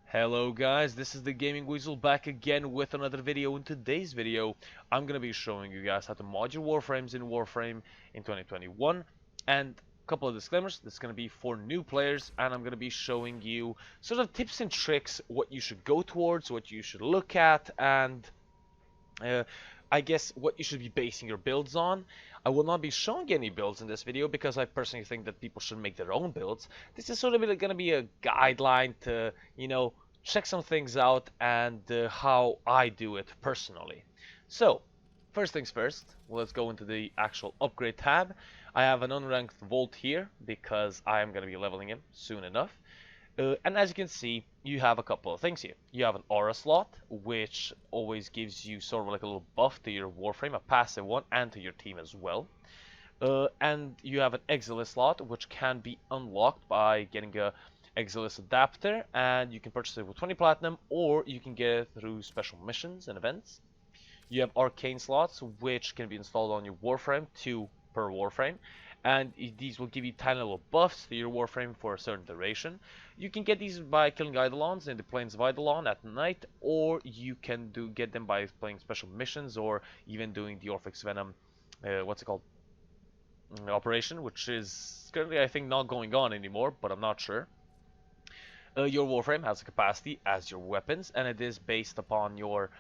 Hello guys, this is the Gaming Weasel back again with another video. In today's video, I'm gonna be showing you guys how to mod your Warframes in Warframe in 2021. And a couple of disclaimers, this is gonna be for new players, and I'm gonna be showing you sort of tips and tricks, what you should go towards, what you should look at, and uh, I guess what you should be basing your builds on. I will not be showing any builds in this video because I personally think that people should make their own builds. This is sort of going to be a guideline to, check some things out and how I do it personally. So, first things first, let's go into the actual upgrade tab. I have an unranked Volt here because I am going to be leveling him soon enough. And as you can see, you have a couple of things here. You have an aura slot, which always gives you sort of like a little buff to your Warframe, a passive one, and to your team as well. And you have an Exilis slot, which can be unlocked by getting a Exilis adapter, and you can purchase it with 20 platinum, or you can get it through special missions and events. You have arcane slots, which can be installed on your Warframe, 2 per Warframe, and these will give you tiny little buffs to your Warframe for a certain duration. You can get these by killing Eidolons in the Plains of Eidolon at night, or you can get them by playing special missions, or even doing the Orphex Venom, operation, which is currently I think not going on anymore, but I'm not sure. Your Warframe has a capacity as your weapons, and it is based upon your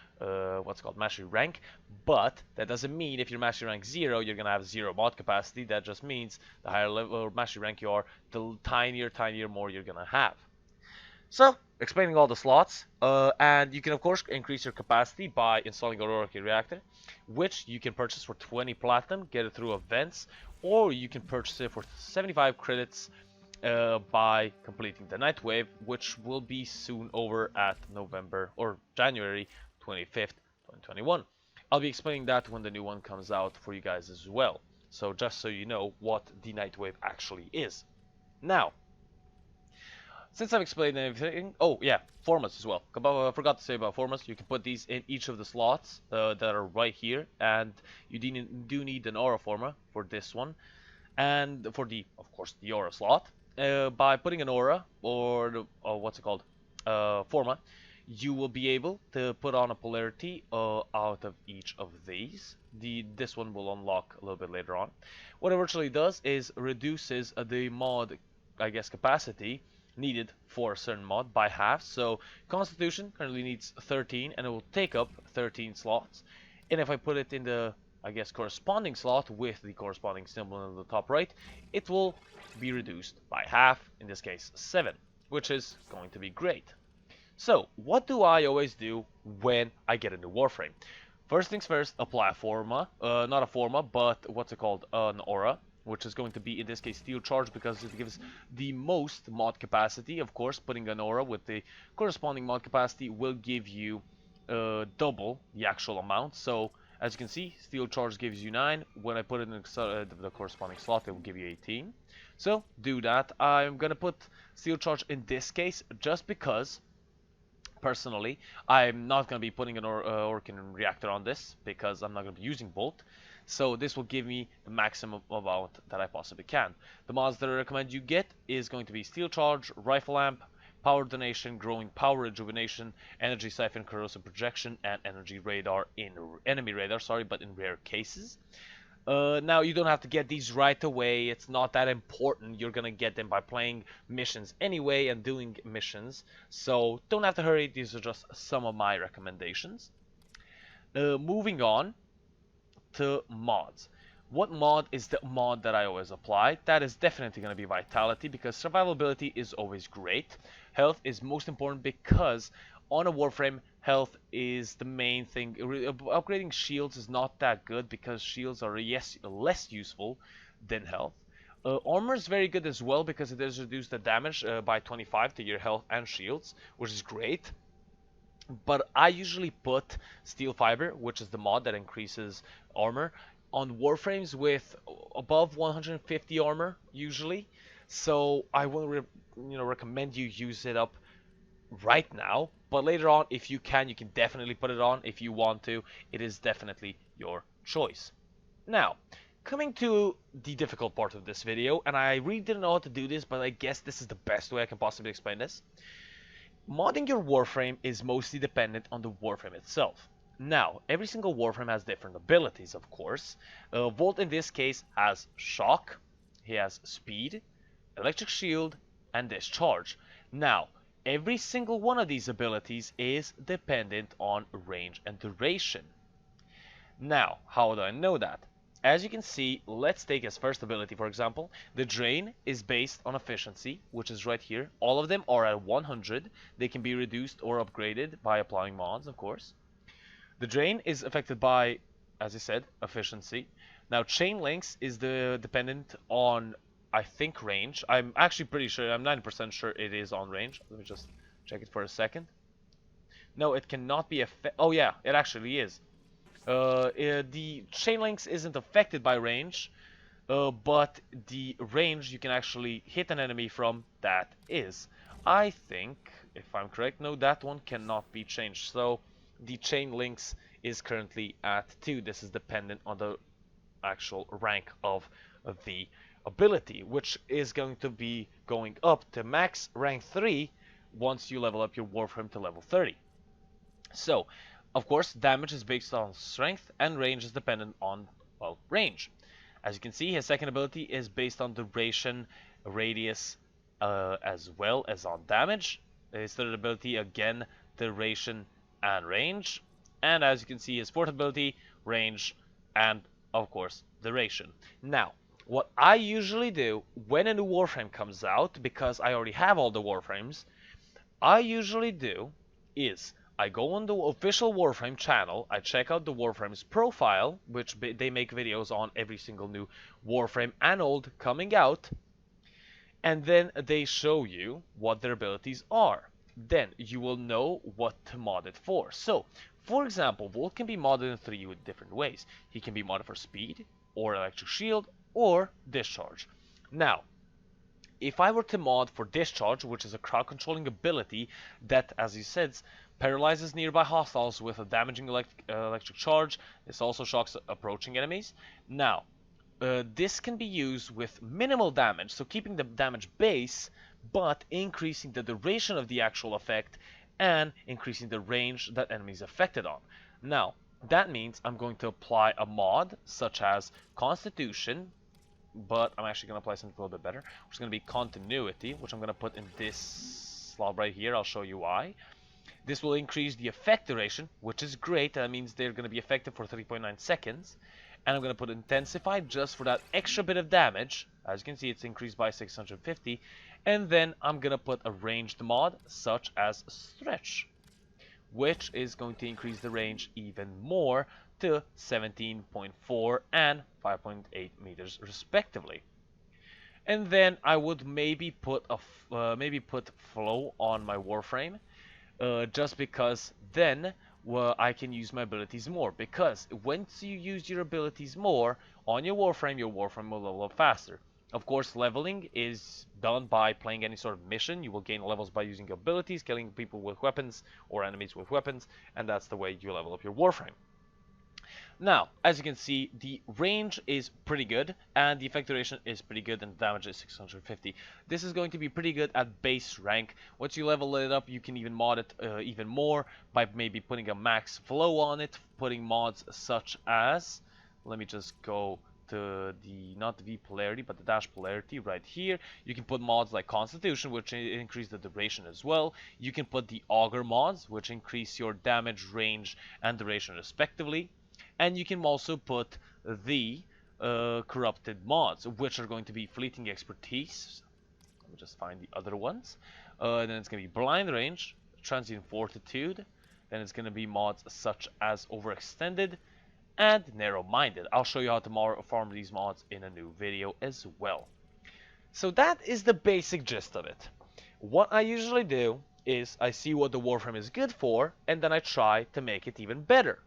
mastery rank. But that doesn't mean if you're mastery rank 0, you're gonna have 0 mod capacity. That just means the higher level or mastery rank you are, the tinier more you're gonna have. So, explaining all the slots, and you can of course increase your capacity by installing Aurora Reactor, which you can purchase for 20 platinum, get it through events, or you can purchase it for 75 credits by completing the Night Wave, which will be soon over at November or January 25th, 2021. I'll be explaining that when the new one comes out for you guys as well. So just so you know what the Night Wave actually is. Now, since I've explained everything, oh yeah, formas as well. I forgot to say about formas. You can put these in each of the slots that are right here, and you do need an aura forma for this one, and for the, of course, the aura slot. By putting an aura or forma, you will be able to put on a polarity out of each of these. This one will unlock a little bit later on. What it virtually does is reduces the mod, I guess, capacity needed for a certain mod by half. So Constitution currently needs 13, and it will take up 13 slots. And if I put it in the, I guess, corresponding slot with the corresponding symbol on the top right, it will be reduced by half, in this case 7, which is going to be great. So what do I always do when I get a new Warframe? First things first, apply a forma, not a forma, but an aura, which is going to be in this case steel charge because it gives the most mod capacity. Of course, putting an aura with the corresponding mod capacity will give you double the actual amount. So as you can see, steel charge gives you 9. When I put it in the corresponding slot, it will give you 18. So do that. I'm gonna put steel charge in this case just because personally I'm not gonna be putting an Orkin reactor on this because I'm not gonna be using Bolt. So this will give me the maximum amount that I possibly can. The mods that I recommend you get is going to be steel charge, rifle amp, power donation, growing power rejuvenation, energy siphon, corrosive projection, and energy radar in enemy radar, but in rare cases. Now you don't have to get these right away. It's not that important. You're gonna get them by playing missions anyway and doing missions. So don't have to hurry. These are just some of my recommendations. Moving on to mods. What mod is the mod that I always apply? That is definitely going to be Vitality because survivability is always great. Health is most important because on a Warframe, health is the main thing. Upgrading shields is not that good because shields are less useful than health. Armor is very good as well because it does reduce the damage by 25 to your health and shields, which is great. But I usually put Steel Fiber, which is the mod that increases armor, on Warframes with above 150 armor usually. So I will recommend you use it up right now. But later on, if you can definitely put it on if you want to. It is definitely your choice. Now, coming to the difficult part of this video, and I really didn't know how to do this, but I guess this is the best way I can possibly explain this. Modding your Warframe is mostly dependent on the Warframe itself. Now, every single Warframe has different abilities, of course. Volt in this case has Shock, he has Speed, Electric Shield, and Discharge. Now, every single one of these abilities is dependent on range and duration. Now, how do I know that? As you can see, let's take his first ability, for example. The Drain is based on efficiency, which is right here. All of them are at 100. They can be reduced or upgraded by applying mods, of course. The Drain is affected by, as I said, efficiency. Now, Chain Links is dependent on, I think, range. I'm actually pretty sure, I'm 90% sure it is on range. Let me just check it for a second. No, it cannot be oh yeah, it actually is. The chain links isn't affected by range, but the range you can actually hit an enemy from, that is. I think, if I'm correct, no, that one cannot be changed. So the chain links is currently at 2. This is dependent on the actual rank of the ability, which is going to be going up to max rank 3 once you level up your Warframe to level 30. So, of course, damage is based on strength, and range is dependent on, well, range. As you can see, his second ability is based on duration, radius, as well as on damage. His third ability, again, duration and range. And as you can see, his fourth ability, range, and, of course, duration. Now, what I usually do when a new Warframe comes out, because I already have all the Warframes, I usually do is I go on the official Warframe channel, I check out the Warframe's profile, which they make videos on every single new Warframe and old coming out, and then they show you what their abilities are. Then you will know what to mod it for. So, for example, Volt can be modded in 3 different ways. He can be modded for speed, or electric shield, or discharge. Now, if I were to mod for Discharge, which is a crowd controlling ability that, as he says, paralyzes nearby hostiles with a damaging electric charge, this also shocks approaching enemies. Now, this can be used with minimal damage, so keeping the damage base, but increasing the duration of the actual effect and increasing the range that enemies affected on. Now, that means I'm going to apply a mod such as Constitution, but I'm actually going to apply something a little bit better, which is going to be continuity, which I'm going to put in this slot right here. I'll show you why. This will increase the effect duration, which is great. That means they're going to be effective for 3.9 seconds. And I'm going to put intensify just for that extra bit of damage. As you can see, it's increased by 650. And then I'm going to put a ranged mod, such as stretch, which is going to increase the range even more to 17.4 and 5.8 meters respectively. And then I would maybe put flow on my Warframe, just because then I can use my abilities more. Because once you use your abilities more on your Warframe will level up faster. Of course, leveling is done by playing any sort of mission. You will gain levels by using abilities, killing people with weapons or enemies with weapons, and that's the way you level up your Warframe. Now, as you can see, the range is pretty good, and the effect duration is pretty good, and damage is 650. This is going to be pretty good at base rank. Once you level it up, you can even mod it even more by maybe putting a max flow on it, putting mods such as, let me just go to the, not the V polarity, but the dash polarity right here. You can put mods like Constitution, which increase the duration as well. You can put the Augur mods, which increase your damage, range, and duration respectively. And you can also put the corrupted mods, which are going to be fleeting expertise. Let me just find the other ones. Then it's going to be blind range, transient fortitude. Then it's going to be mods such as overextended and narrow-minded. I'll show you how to farm these mods in a new video as well. So that is the basic gist of it. What I usually do is I see what the Warframe is good for, and then I try to make it even better.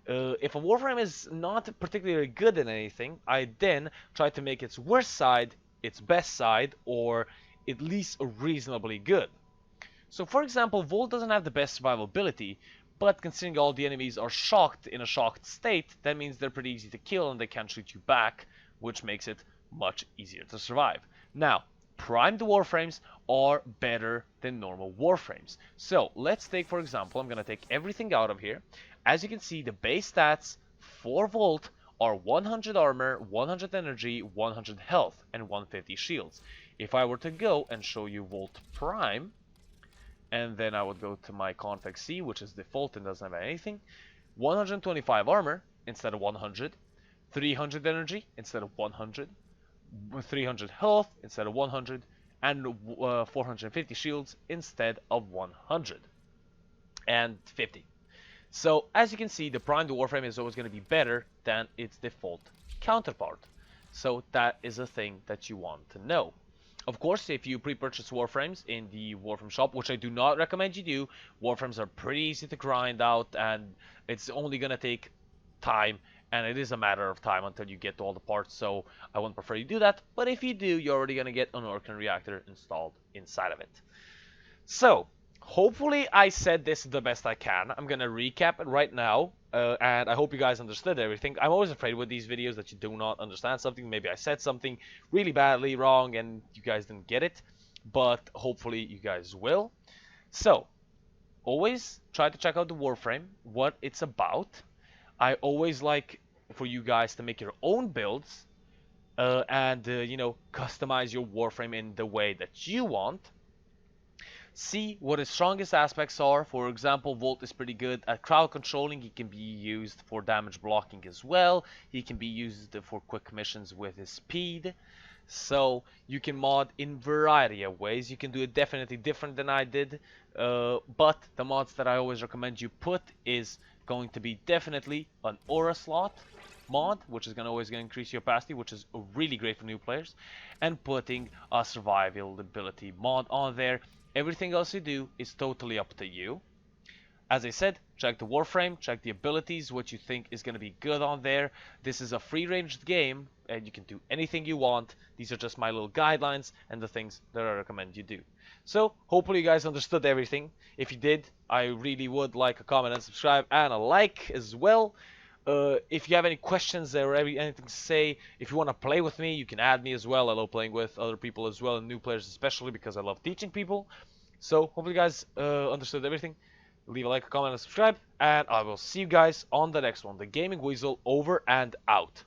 If a Warframe is not particularly good at anything, I then try to make its worst side its best side, or at least reasonably good. So for example, Volt doesn't have the best survivability, but considering all the enemies are shocked in a shocked state, that means they're pretty easy to kill and they can't shoot you back, which makes it much easier to survive. Now, primed Warframes are better than normal Warframes. So, let's take, for example, I'm going to take everything out of here. As you can see, the base stats for Volt are 100 armor, 100 energy, 100 health, and 150 shields. If I were to go and show you Volt Prime, and then I would go to my config C, which is default and doesn't have anything, 125 armor instead of 100, 300 energy instead of 100, 300 health instead of 100, and 450 shields instead of 100 and 50. So as you can see, the primed Warframe is always going to be better than its default counterpart. So that is a thing that you want to know. Of course, if you pre-purchase Warframes in the Warframe shop, which I do not recommend you do, Warframes are pretty easy to grind out, and it's only going to take time, and it is a matter of time until you get to all the parts, so I wouldn't prefer you do that. But if you do, you're already going to get an Orkan reactor installed inside of it. So, hopefully I said this the best I can. I'm gonna recap it right now, and I hope you guys understood everything. I'm always afraid with these videos that you do not understand something. Maybe I said something really badly wrong and you guys didn't get it, but hopefully you guys will. So, always try to check out the Warframe, what it's about. I always like for you guys to make your own builds, and you know, customize your Warframe in the way that you want. See what his strongest aspects are. For example, Volt is pretty good at crowd controlling. He can be used for damage blocking as well. He can be used for quick missions with his speed. So you can mod in variety of ways. You can do it definitely different than I did. But the mods that I always recommend you put is going to be definitely an aura slot mod, which is always going to increase your opacity, which is really great for new players, and putting a survivability mod on there. Everything else you do is totally up to you. As I said, check the Warframe, check the abilities, what you think is going to be good on there. This is a free-ranged game, and you can do anything you want. These are just my little guidelines and the things that I recommend you do. So, hopefully you guys understood everything. If you did, I really would like a comment and subscribe, and a like as well. If you have any questions or anything to say, if you want to play with me, you can add me as well. I love playing with other people as well, and new players especially, because I love teaching people. So, hopefully you guys understood everything. Leave a like, a comment, and subscribe, and I will see you guys on the next one. The Gaming Weasel over and out.